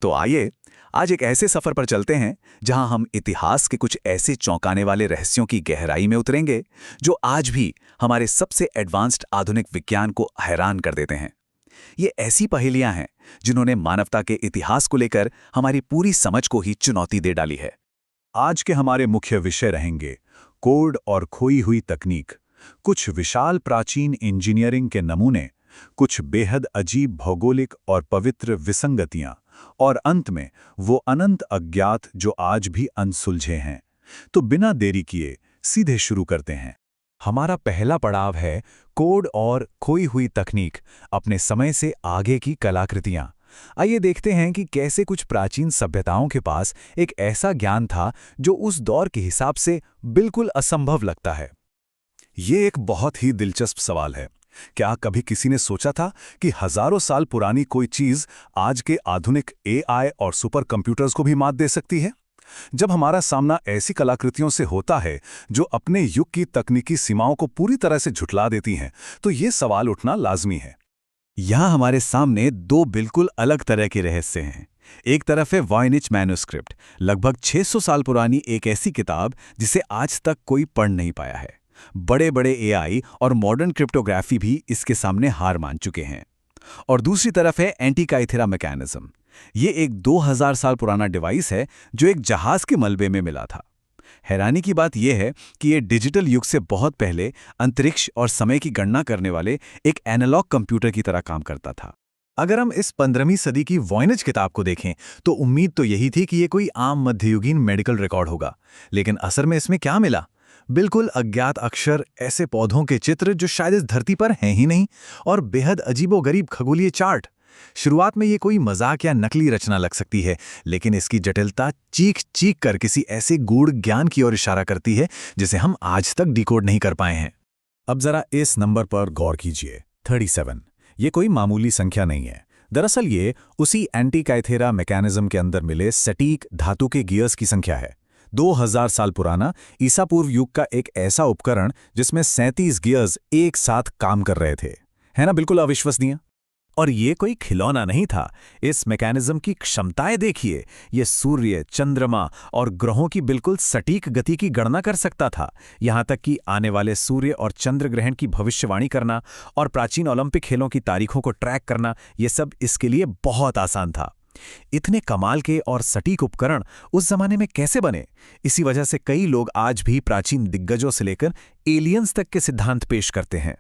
तो आइए आज एक ऐसे सफर पर चलते हैं जहां हम इतिहास के कुछ ऐसे चौंकाने वाले रहस्यों की गहराई में उतरेंगे जो आज भी हमारे सबसे एडवांस्ड आधुनिक विज्ञान को हैरान कर देते हैं। ये ऐसी पहेलियां हैं जिन्होंने मानवता के इतिहास को लेकर हमारी पूरी समझ को ही चुनौती दे डाली है। आज के हमारे मुख्य विषय रहेंगे कोड और खोई हुई तकनीक, कुछ विशाल प्राचीन इंजीनियरिंग के नमूने, कुछ बेहद अजीब भौगोलिक और पवित्र विसंगतियां, और अंत में वो अनंत अज्ञात जो आज भी अनसुलझे हैं। तो बिना देरी किए सीधे शुरू करते हैं। हमारा पहला पड़ाव है कोड और खोई हुई तकनीक, अपने समय से आगे की कलाकृतियां। आइए देखते हैं कि कैसे कुछ प्राचीन सभ्यताओं के पास एक ऐसा ज्ञान था जो उस दौर के हिसाब से बिल्कुल असंभव लगता है। ये एक बहुत ही दिलचस्प सवाल है। क्या कभी किसी ने सोचा था कि हजारों साल पुरानी कोई चीज आज के आधुनिक एआई और सुपर कंप्यूटर्स को भी मात दे सकती है? जब हमारा सामना ऐसी कलाकृतियों से होता है जो अपने युग की तकनीकी सीमाओं को पूरी तरह से झुठला देती हैं, तो ये सवाल उठना लाजमी है। यहाँ हमारे सामने दो बिल्कुल अलग तरह के रहस्य हैं। एक तरफ है वॉयनिच मैन्युस्क्रिप्ट, लगभग 600 साल पुरानी एक ऐसी किताब जिसे आज तक कोई पढ़ नहीं पाया है। बड़े बड़े एआई और मॉडर्न क्रिप्टोग्राफी भी इसके सामने हार मान चुके हैं। और दूसरी तरफ है एंटीकाइथेरा मैकेनिज्म। ये एक 2000 साल पुराना डिवाइस है जो एक जहाज के मलबे में मिला था। हैरानी की बात यह है कि ये डिजिटल युग से बहुत पहले अंतरिक्ष और समय की गणना करने वाले एक एनालॉग कंप्यूटर की तरह काम करता था। अगर हम इस 15वीं सदी की वॉयनिच किताब को देखें तो उम्मीद तो यही थी कि ये कोई आम मध्ययुगीन मेडिकल रिकॉर्ड होगा, लेकिन असर में इसमें क्या मिला? बिल्कुल अज्ञात अक्षर, ऐसे पौधों के चित्र जो शायद इस धरती पर हैं ही नहीं, और बेहद अजीबोगरीब खगोलीय चार्ट। शुरुआत में ये कोई मजाक या नकली रचना लग सकती है, लेकिन इसकी जटिलता चीख चीख कर किसी ऐसे गूढ़ ज्ञान की ओर इशारा करती है जिसे हम आज तक डिकोड नहीं कर पाए हैं। अब जरा इस नंबर पर गौर कीजिए, 37। ये कोई मामूली संख्या नहीं है। दरअसल ये उसी एंटीकाइथेरा मैकेनिज्म के अंदर मिले सटीक धातु के गियर्स की संख्या है। 2000 साल पुराना ईसा पूर्व युग का एक ऐसा उपकरण जिसमें 37 गियर्स एक साथ काम कर रहे थे। है ना, बिल्कुल अविश्वसनीय। और ये कोई खिलौना नहीं था। इस मैकेनिज्म की क्षमताएं देखिए। ये सूर्य, चंद्रमा और ग्रहों की बिल्कुल सटीक गति की गणना कर सकता था। यहां तक कि आने वाले सूर्य और चंद्र ग्रहण की भविष्यवाणी करना और प्राचीन ओलंपिक खेलों की तारीखों को ट्रैक करना, ये सब इसके लिए बहुत आसान था। इतने कमाल के और सटीक उपकरण उस जमाने में कैसे बने? इसी वजह से कई लोग आज भी प्राचीन दिग्गजों से लेकर एलियंस तक के सिद्धांत पेश करते हैं।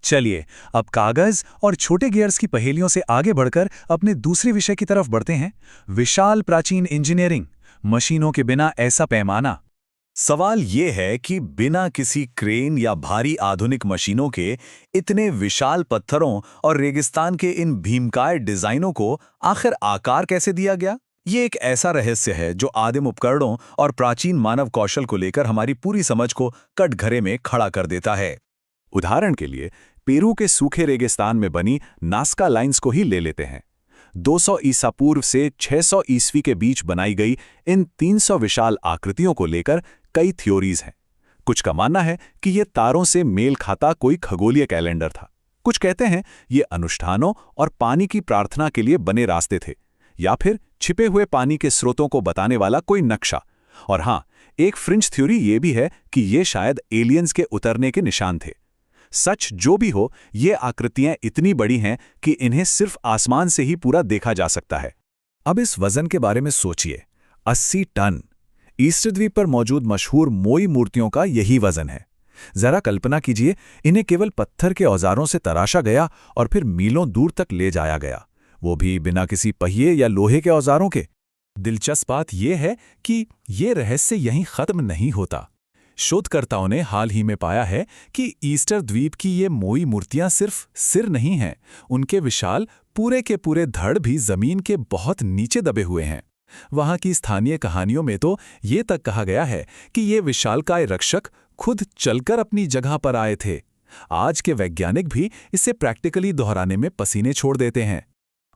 चलिए अब कागज और छोटे गियर्स की पहेलियों से आगे बढ़कर अपने दूसरे विषय की तरफ बढ़ते हैं, विशाल प्राचीन इंजीनियरिंग, मशीनों के बिना ऐसा पैमाना। सवाल ये है कि बिना किसी क्रेन या भारी आधुनिक मशीनों के इतने विशाल पत्थरों और रेगिस्तान के इन भीमकाय डिजाइनों को आखिर आकार कैसे दिया गया? ये एक ऐसा रहस्य है जो आदिम उपकरणों और प्राचीन मानव कौशल को लेकर हमारी पूरी समझ को कटघरे में खड़ा कर देता है। उदाहरण के लिए पेरू के सूखे रेगिस्तान में बनी नास्का लाइंस को ही ले लेते हैं। 200 ईसा पूर्व से 600 ईस्वी के बीच बनाई गई इन 300 विशाल आकृतियों को लेकर कई थ्योरीज हैं। कुछ का मानना है कि ये तारों से मेल खाता कोई खगोलीय कैलेंडर था। कुछ कहते हैं ये अनुष्ठानों और पानी की प्रार्थना के लिए बने रास्ते थे, या फिर छिपे हुए पानी के स्रोतों को बताने वाला कोई नक्शा। और हाँ, एक फ्रिंज थ्योरी ये भी है कि ये शायद एलियंस के उतरने के निशान थे। सच जो भी हो, ये आकृतियां इतनी बड़ी हैं कि इन्हें सिर्फ आसमान से ही पूरा देखा जा सकता है। अब इस वजन के बारे में सोचिए, 80 टन। ईस्टर द्वीप पर मौजूद मशहूर मोई मूर्तियों का यही वजन है। जरा कल्पना कीजिए, इन्हें केवल पत्थर के औजारों से तराशा गया और फिर मीलों दूर तक ले जाया गया, वो भी बिना किसी पहिए या लोहे के औजारों के। दिलचस्प बात यह है कि ये रहस्य यहीं खत्म नहीं होता। शोधकर्ताओं ने हाल ही में पाया है कि ईस्टर द्वीप की ये मोई मूर्तियां सिर्फ सिर नहीं हैं, उनके विशाल पूरे के पूरे धड़ भी जमीन के बहुत नीचे दबे हुए हैं। वहां की स्थानीय कहानियों में तो ये तक कहा गया है कि ये विशालकाय रक्षक खुद चलकर अपनी जगह पर आए थे। आज के वैज्ञानिक भी इसे प्रैक्टिकली दोहराने में पसीने छोड़ देते हैं।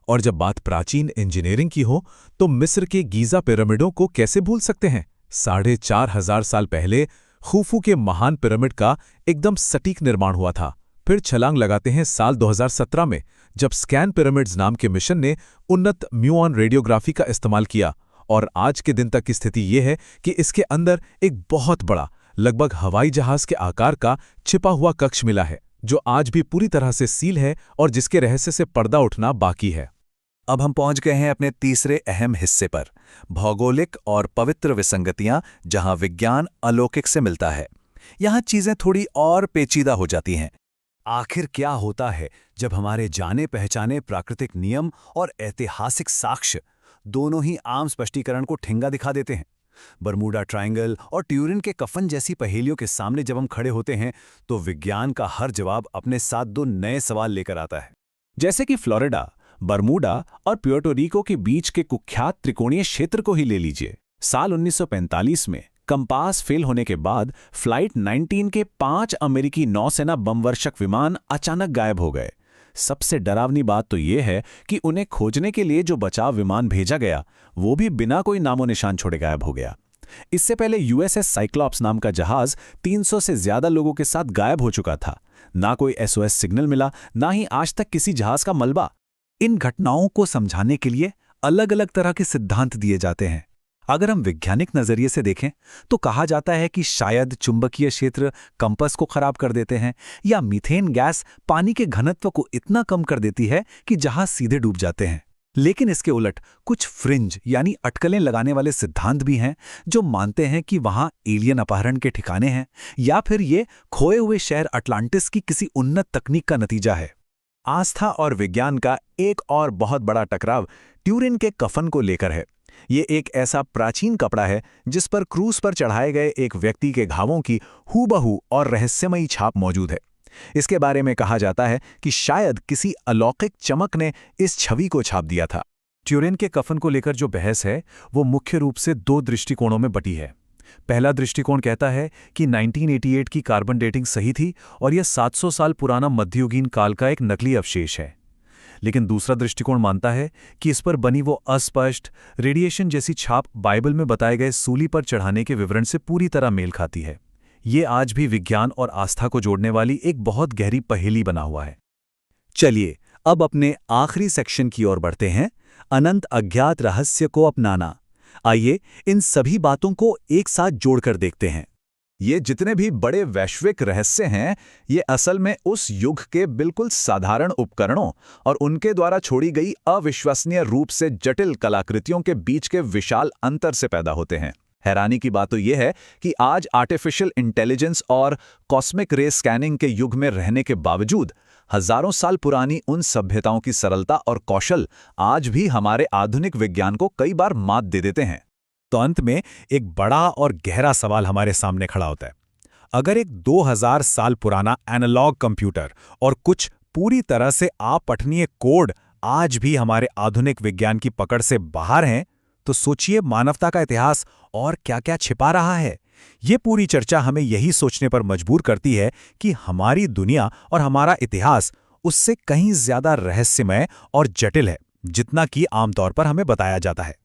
और जब बात प्राचीन इंजीनियरिंग की हो तो मिस्र के गीजा पिरामिडों को कैसे भूल सकते हैं? 4500 साल पहले खुफू के महान पिरामिड का एकदम सटीक निर्माण हुआ था। फिर छलांग लगाते हैं साल 2017 में, जब स्कैन पिरामिड्स नाम के मिशन ने उन्नत म्यूऑन रेडियोग्राफी का इस्तेमाल किया और आज के दिन तक की स्थिति ये है कि इसके अंदर एक बहुत बड़ा, लगभग हवाई जहाज के आकार का छिपा हुआ कक्ष मिला है, जो आज भी पूरी तरह से सील है और जिसके रहस्य से पर्दा उठना बाकी है। अब हम पहुंच गए हैं अपने तीसरे अहम हिस्से पर, भौगोलिक और पवित्र विसंगतियां, जहां विज्ञान अलौकिक से मिलता है। यहां चीजें थोड़ी और पेचीदा हो जाती हैं। आखिर क्या होता है जब हमारे जाने पहचाने प्राकृतिक नियम और ऐतिहासिक साक्ष्य दोनों ही आम स्पष्टीकरण को ठेंगा दिखा देते हैं? बरमूडा ट्रायंगल और ट्यूरिन के कफन जैसी पहेलियों के सामने जब हम खड़े होते हैं तो विज्ञान का हर जवाब अपने साथ दो नए सवाल लेकर आता है। जैसे कि फ्लोरिडा, बरमूडा और प्यूर्टो रिको के बीच के कुख्यात त्रिकोणीय क्षेत्र को ही ले लीजिए। साल 1945 में कंपास फेल होने के बाद फ्लाइट 19 के 5 अमेरिकी नौसेना बमवर्षक विमान अचानक गायब हो गए। सबसे डरावनी बात तो ये है कि उन्हें खोजने के लिए जो बचाव विमान भेजा गया वो भी बिना कोई नामो निशान छोड़े गायब हो गया। इससे पहले यूएसएस साइक्लॉप्स नाम का जहाज 300 से ज्यादा लोगों के साथ गायब हो चुका था। ना कोई एसओएस सिग्नल मिला, ना ही आज तक किसी जहाज का मलबा। इन घटनाओं को समझाने के लिए अलग अलग तरह के सिद्धांत दिए जाते हैं। अगर हम वैज्ञानिक नजरिए से देखें तो कहा जाता है कि शायद चुंबकीय क्षेत्र कंपास को खराब कर देते हैं, या मीथेन गैस पानी के घनत्व को इतना कम कर देती है कि जहाज सीधे डूब जाते हैं। लेकिन इसके उलट कुछ फ्रिंज यानी अटकलें लगाने वाले सिद्धांत भी हैं जो मानते हैं कि वहां एलियन अपहरण के ठिकाने हैं, या फिर ये खोए हुए शहर अटलांटिस की किसी उन्नत तकनीक का नतीजा है। आस्था और विज्ञान का एक और बहुत बड़ा टकराव ट्यूरिन के कफन को लेकर है। ये एक ऐसा प्राचीन कपड़ा है जिस पर क्रूज पर चढ़ाए गए एक व्यक्ति के घावों की हूबहू और रहस्यमयी छाप मौजूद है। इसके बारे में कहा जाता है कि शायद किसी अलौकिक चमक ने इस छवि को छाप दिया था। ट्यूरिन के कफन को लेकर जो बहस है वो मुख्य रूप से 2 दृष्टिकोणों में बटी है। पहला दृष्टिकोण कहता है कि 1988 की कार्बन डेटिंग सही थी और यह 700 साल पुराना मध्ययुगीन काल का एक नकली अवशेष है। लेकिन दूसरा दृष्टिकोण मानता है कि इस पर बनी वो अस्पष्ट रेडिएशन जैसी छाप बाइबल में बताए गए सूली पर चढ़ाने के विवरण से पूरी तरह मेल खाती है। ये आज भी विज्ञान और आस्था को जोड़ने वाली एक बहुत गहरी पहेली बना हुआ है। चलिए अब अपने आखिरी सेक्शन की ओर बढ़ते हैं, अनंत अज्ञात रहस्य को अपनाना। आइए इन सभी बातों को एक साथ जोड़कर देखते हैं। ये जितने भी बड़े वैश्विक रहस्य हैं, ये असल में उस युग के बिल्कुल साधारण उपकरणों और उनके द्वारा छोड़ी गई अविश्वसनीय रूप से जटिल कलाकृतियों के बीच के विशाल अंतर से पैदा होते हैं। हैरानी की बात तो यह है कि आज आर्टिफिशियल इंटेलिजेंस और कॉस्मिक रे स्कैनिंग के युग में रहने के बावजूद हजारों साल पुरानी उन सभ्यताओं की सरलता और कौशल आज भी हमारे आधुनिक विज्ञान को कई बार मात दे देते हैं। तो अंत में एक बड़ा और गहरा सवाल हमारे सामने खड़ा होता है। अगर एक 2000 साल पुराना एनालॉग कंप्यूटर और कुछ पूरी तरह से अपठनीय कोड आज भी हमारे आधुनिक विज्ञान की पकड़ से बाहर हैं, तो सोचिए मानवता का इतिहास और क्या-क्या छिपा रहा है। ये पूरी चर्चा हमें यही सोचने पर मजबूर करती है कि हमारी दुनिया और हमारा इतिहास उससे कहीं ज्यादा रहस्यमय और जटिल है, जितना कि आमतौर पर हमें बताया जाता है।